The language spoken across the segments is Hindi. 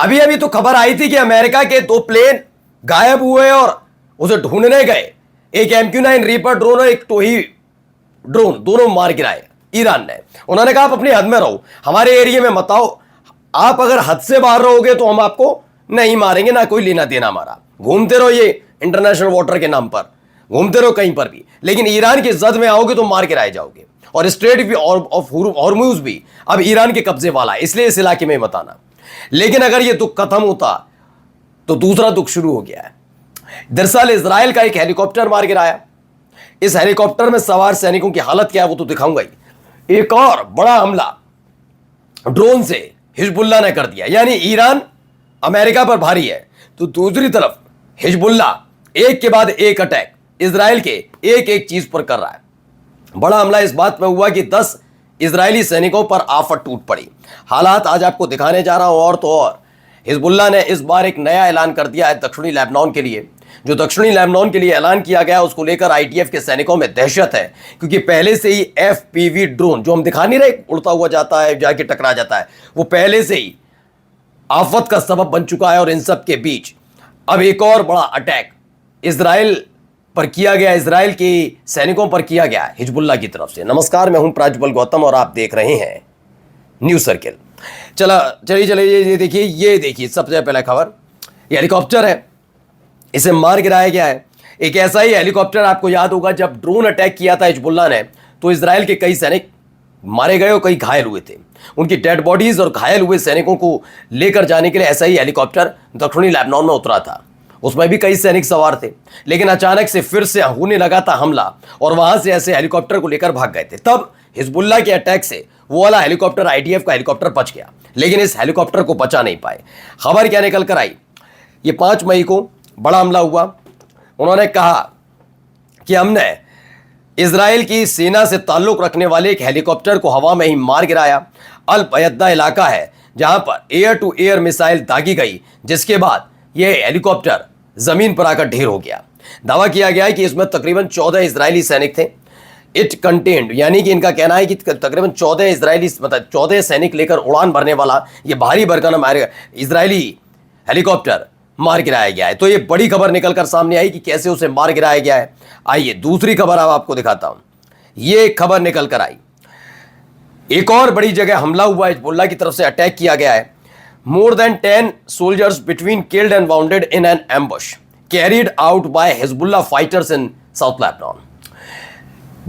अभी अभी तो खबर आई थी कि अमेरिका के 2 प्लेन गायब हुए और उसे ढूंढने गए। एक MQ-9 रीपर ड्रोन और एक टोही ड्रोन, दोनों मार गिराए ईरान ने। उन्होंने कहा आप अपनी हद में रहो, हमारे एरिया में मत आओ। आप अगर हद से बाहर रहोगे तो हम आपको नहीं मारेंगे, ना कोई लेना देना हमारा। घूमते रहो ये इंटरनेशनल वाटर के नाम पर, घूमते रहो कहीं पर भी, लेकिन ईरान की जद में आओगे तो मार गिराए जाओगे। और स्ट्रेट ऑफ हॉर्मुज भी अब ईरान के कब्जे वाला है, इसलिए इस इलाके में मत आना। लेकिन अगर ये दुख खत्म होता तो दूसरा दुख शुरू हो गया है। दरअसल इजराइल का एक हेलीकॉप्टर मार गिराया। इस हेलीकॉप्टर में सवार सैनिकों की हालत क्या है वो तो दिखाऊंगा ही। एक और बड़ा हमला ड्रोन से हिजबुल्लाह ने कर दिया, यानी ईरान अमेरिका पर भारी है तो दूसरी तरफ हिजबुल्लाह एक के बाद एक अटैक इजराइल के एक एक चीज पर कर रहा है। बड़ा हमला इस बात में हुआ कि 10 इजरायली सैनिकों पर आफत टूट पड़ी। हालात आज आपको दिखाने जा रहा हूं। और तो और हिजबुल्लाह ने इस बार एक नया ऐलान कर दिया है दक्षिणी लेबनान के लिए। जो दक्षिणी लेबनान के लिए ऐलान किया गया उसको लेकर IDF के सैनिकों में दहशत है, क्योंकि पहले से ही FPV ड्रोन जो हम दिखा नहीं रहे, उड़ता हुआ जाता है जाके टकरा जाता है, वो पहले से ही आफत का सबब बन चुका है। और इन सब के बीच अब एक और बड़ा अटैक इजराइल पर किया गया, इजराइल के सैनिकों पर किया गया हिजबुल्लाह की तरफ से। नमस्कार, मैं हूं प्राज्वल गौतम और आप देख रहे हैं न्यूज सर्किल। चलिए ये देखिए सबसे पहला खबर, ये हेलीकॉप्टर है, इसे मार गिराया गया है। एक ऐसा ही हेलीकॉप्टर आपको याद होगा जब ड्रोन अटैक किया था हिजबुल्लाह ने, तो इजराइल के कई सैनिक मारे गए और कई घायल हुए थे। उनकी डेड बॉडीज और घायल हुए सैनिकों को लेकर जाने के लिए ऐसा ही हेलीकॉप्टर दक्षिणी लेबनान में उतरा था। उसमें भी कई सैनिक सवार थे, लेकिन अचानक से फिर से होने लगा था हमला और वहां से ऐसे हेलीकॉप्टर को लेकर भाग गए थे। तब हिजबुल्लाह के अटैक से वो वाला हेलीकॉप्टर IDF का हेलीकॉप्टर बच गया, लेकिन इस हेलीकॉप्टर को बचा नहीं पाए। खबर क्या निकल कर आई, ये 5 मई को बड़ा हमला हुआ। उन्होंने कहा कि हमने इजराइल की सेना से ताल्लुक रखने वाले एक हेलीकॉप्टर को हवा में ही मार गिराया। अल बयद्दा इलाका है जहां पर एयर टू एयर मिसाइल दागी गई, जिसके बाद यह हेलीकॉप्टर जमीन पर आकर ढेर हो गया। दावा किया गया है कि इसमें तकरीबन 14 इजरायली सैनिक थे। इट कंटेन्ड, यानी कि इनका कहना है कि तकरीबन 14 इजरायली, मतलब 14 सैनिक लेकर उड़ान भरने वाला यह भारी भरकम इजरायली हेलीकॉप्टर मार गिराया गया है। तो ये बड़ी खबर निकलकर सामने आई कि कैसे उसे मार गिराया गया है। आइए दूसरी खबर अब आपको दिखाता हूं। ये खबर निकल कर आई, एक और बड़ी जगह हमला हुआ है, हिजबुल्लाह की तरफ से अटैक किया गया है। More than 10 soldiers between killed and wounded in an ambush carried out by Hezbollah fighters in South Lebanon।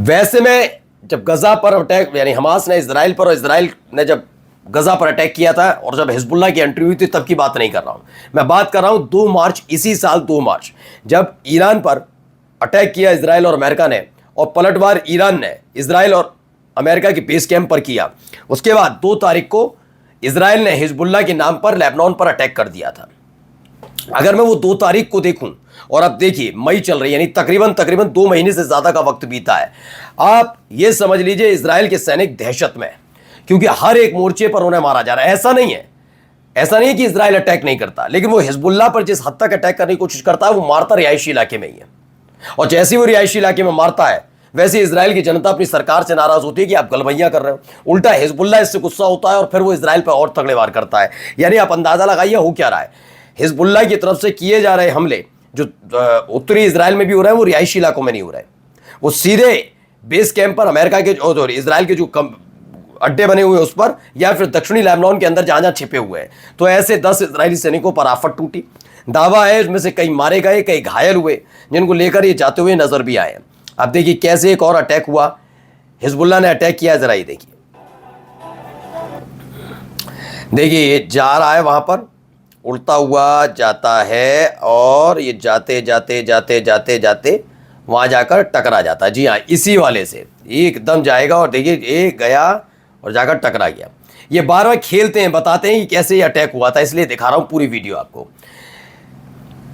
वैसे में जब गजा पर अटैक, यानी हमास ने इजराइल पर और इजराइल ने जब गजा पर अटैक किया था और जब हिजबुल्लाह की एंट्री हुई थी तब की बात नहीं कर रहा हूं मैं, बात कर रहा हूं 2 मार्च, इसी साल 2 मार्च जब ईरान पर अटैक किया इजराइल और अमेरिका ने, और पलटवार ईरान ने इजराइल और अमेरिका के बेस कैंप पर किया। उसके बाद 2 तारीख को इजराइल ने हिजबुल्लाह के नाम पर लेबनान पर अटैक कर दिया था। अगर मैं वो 2 तारीख को देखूं, और अब देखिए मई चल रही है, यानी तकरीबन 2 महीने से ज्यादा का वक्त बीता है। आप ये समझ लीजिए इजराइल के सैनिक दहशत में, क्योंकि हर एक मोर्चे पर उन्हें मारा जा रहा है। ऐसा नहीं है कि इजराइल अटैक नहीं करता, लेकिन वो हिजबुल्लाह पर जिस हद तक अटैक करने की कोशिश करता है वो मारता रिहायशी इलाके में ही है। और जैसे वो रिहायशी इलाके में मारता है वैसे इजराइल की जनता अपनी सरकार से नाराज होती है कि आप गलबैया कर रहे हो। उल्टा हिजबुल्लाह इससे गुस्सा होता है और फिर वो इजराइल पर और तगड़े वार करता है। यानी आप अंदाजा लगाइए हो क्या रहा है। हिजबुल्लाह की तरफ से किए जा रहे हमले जो उत्तरी इजराइल में भी हो रहे हैं, वो रिहायशी इलाकों में नहीं हो रहे, वो सीधे बेस कैंप पर अमेरिका के इजराइल के जो अड्डे बने हुए उस पर, या फिर दक्षिणी लेबनान के अंदर जहां जहां छिपे हुए हैं। तो ऐसे 10 इजरायली सैनिकों पर आफत टूटी। दावा है इसमें से कई मारे गए, कई घायल हुए, जिनको लेकर ये जाते हुए नजर भी आए। अब देखिए कैसे एक और अटैक हुआ, हिजबुल्लाह ने अटैक किया, जरा ये देखिए ये जा रहा है, वहां पर उड़ता हुआ जाता है और ये जाते जाते वहां जाकर टकरा जाता है। जी हाँ, इसी वाले से एकदम जाएगा और देखिए ये गया और जाकर टकरा गया। ये बार बार खेलते हैं, बताते हैं कि कैसे ये अटैक हुआ था, इसलिए दिखा रहा हूं पूरी वीडियो आपको।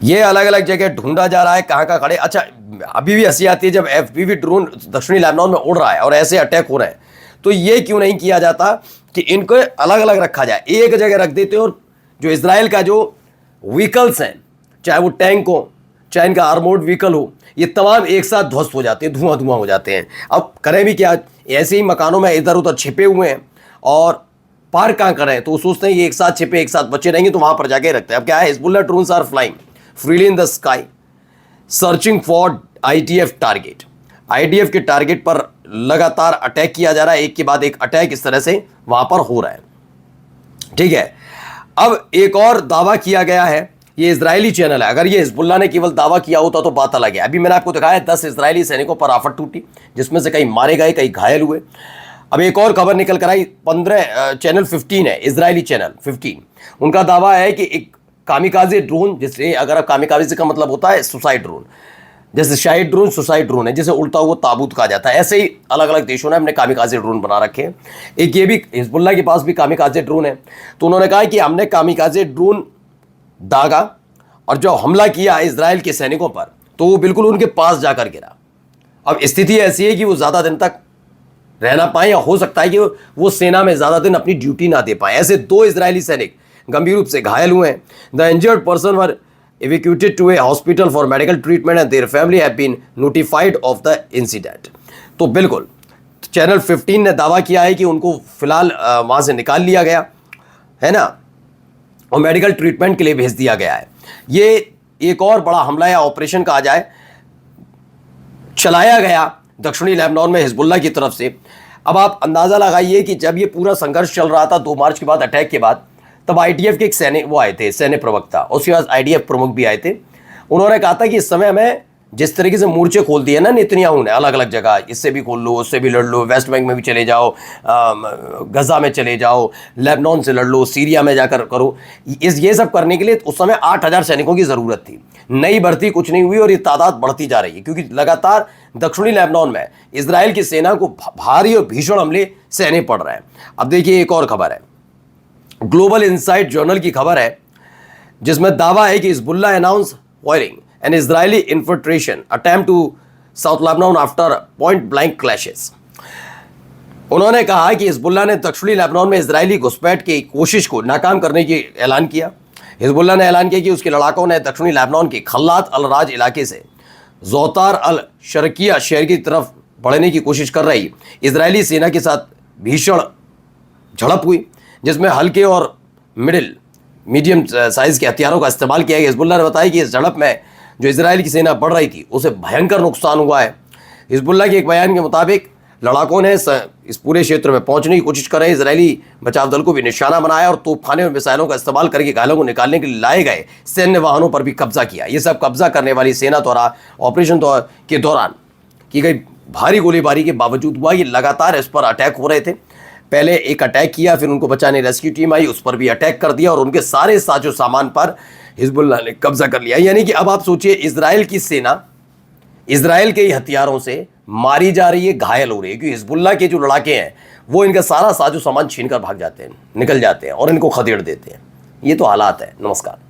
ये अलग अलग जगह ढूंढा जा रहा है कहाँ खड़े। अच्छा, अभी भी हंसी आती है जब FPV ड्रोन दक्षिणी लेबनान में उड़ रहा है और ऐसे अटैक हो रहे हैं, तो ये क्यों नहीं किया जाता कि इनको अलग अलग रखा जाए, एक जगह रख देते और जो इजराइल का जो व्हीकल्स हैं, चाहे वो टैंक हो चाहे इनका आर्मोर्ड व्हीकल हो, ये तमाम एक साथ ध्वस्त हो जाते हैं, धुआं हो जाते हैं। अब करें भी क्या, ऐसे ही मकानों में इधर उधर छिपे हुए हैं और पार कहाँ कर रहे हैं, तो वो सोचते हैं ये एक साथ छिपे एक साथ बचे रहेंगे तो वहां पर जाके रखते हैं। अब क्या है, Hezbollah drones are flying freely in the sky searching for IDF target. IDF के टारगेट पर लगातार अटैक किया जा रहा है, एक के बाद एक अटैक इस तरह से वहां पर हो रहा है। ठीक है, अब एक और दावा किया गया है, ये इजरायली चैनल है, अगर ये हिजबुल्लाह ने केवल दावा किया होता तो बात अलग है। अभी मैंने आपको दिखाया 10 इजरायली सैनिकों पर आफत टूटी, जिसमें से कई मारे गए कई घायल हुए। अब एक और खबर निकल कर आई, 15 चैनल 15 है, इजरायली चैनल 15, उनका दावा है कि एक कामिकाजे ड्रोन, जिससे अगर कामिकाजे का मतलब होता है सुसाइड ड्रोन, जैसे शाहिद ड्रोन सुसाइड ड्रोन है, जिसे उल्टा हुआ ताबूत कहा जाता है, ऐसे ही अलग अलग देशों ने अपने कामिकाजे ड्रोन बना रखे हैं। एक ये भी हिजबुल्लाह के पास भी कामिकाजे ड्रोन है, तो उन्होंने कहा कि हमने कामिकाजे ड्रोन दागा और जो हमला किया इजराइल के सैनिकों पर तो वो बिल्कुल उनके पास जाकर गिरा। अब स्थिति ऐसी है कि वो ज़्यादा दिन तक रहना पाए, या हो सकता है कि वो सेना में ज़्यादा दिन अपनी ड्यूटी ना दे पाए। ऐसे 2 इजरायली सैनिक गंभीर रूप से घायल हुए हैं। The injured person were evacuated to a hospital for medical treatment and their family have been notified of the incident। तो बिल्कुल चैनल 15 ने दावा किया है कि उनको फिलहाल वहाँ से निकाल लिया गया है ना, और मेडिकल ट्रीटमेंट के लिए भेज दिया गया है। ये एक और बड़ा हमला या ऑपरेशन कहा जाए चलाया गया दक्षिणी लेबनान में हिजबुल्लाह की तरफ से। अब आप अंदाज़ा लगाइए कि जब ये पूरा संघर्ष चल रहा था 2 मार्च के बाद, अटैक के बाद, तब आईडीएफ के एक सैनिक वो आए थे, सैन्य प्रवक्ता, उसके बाद आईडीएफ प्रमुख भी आए थे। उन्होंने कहा था कि इस समय हमें जिस तरीके से मोर्चे खोल दिए ना नेतन्याहू ने अलग अलग जगह, इससे भी खोल लो उससे भी लड़ लो, वेस्ट बैंक में भी चले जाओ, गजा में चले जाओ, लेबनान से लड़ लो, सीरिया में जाकर करो, ये सब करने के लिए उस समय 8000 सैनिकों की ज़रूरत थी। नई भर्ती कुछ नहीं हुई और ये तादाद बढ़ती जा रही है, क्योंकि लगातार दक्षिणी लेबनान में इजराइल की सेना को भारी और भीषण हमले सहने पड़ रहे हैं। अब देखिए एक और खबर है, ग्लोबल इनसाइट जर्नल की खबर है, जिसमें दावा है कि Hezbollah announce firing an Israeli infiltration attempt to South Lebanon after point blank clashes. उन्होंने कहा कि हिजबुल्लाह ने दक्षिणी लेबनान में इजरायली घुसपैठ की कोशिश को नाकाम करने की ऐलान किया। हिजबुल्लाह ने ऐलान किया कि उसके लड़ाकों ने दक्षिणी लेबनान के खल्लात अल राज इलाके से जोतार अल शर्किया शहर की तरफ बढ़ने की कोशिश कर रही इजरायली सेना के साथ भीषण झड़प हुई, जिसमें हल्के और मीडियम साइज़ के हथियारों का इस्तेमाल किया गया। हिजबुल्लाह ने बताया कि इस झड़प में जो इजराइल की सेना बढ़ रही थी उसे भयंकर नुकसान हुआ है। हिजबुल्लाह के एक बयान के मुताबिक लड़ाकों ने इस पूरे क्षेत्र में पहुंचने की कोशिश कर रहे इजरायली बचाव दल को भी निशाना बनाया और तोपखाने और मिसाइलों का इस्तेमाल करके घायलों को निकालने के लिए लाए गए सैन्य वाहनों पर भी कब्जा किया। ये सब कब्जा करने वाली सेना द्वारा ऑपरेशन के दौरान की गई भारी गोलीबारी के बावजूद हुआ। ये लगातार इस पर अटैक हो रहे थे। पहले एक अटैक किया, फिर उनको बचाने रेस्क्यू टीम आई, उस पर भी अटैक कर दिया और उनके सारे साजो सामान पर हिजबुल्लाह ने कब्जा कर लिया। यानी कि अब आप सोचिए इजराइल की सेना इजराइल के ही हथियारों से मारी जा रही है, घायल हो रही है, क्योंकि हिजबुल्लाह के जो लड़ाके हैं वो इनका सारा साजो सामान छीन कर भाग जाते हैं, निकल जाते हैं और इनको खदेड़ देते हैं। ये तो हालात है। नमस्कार।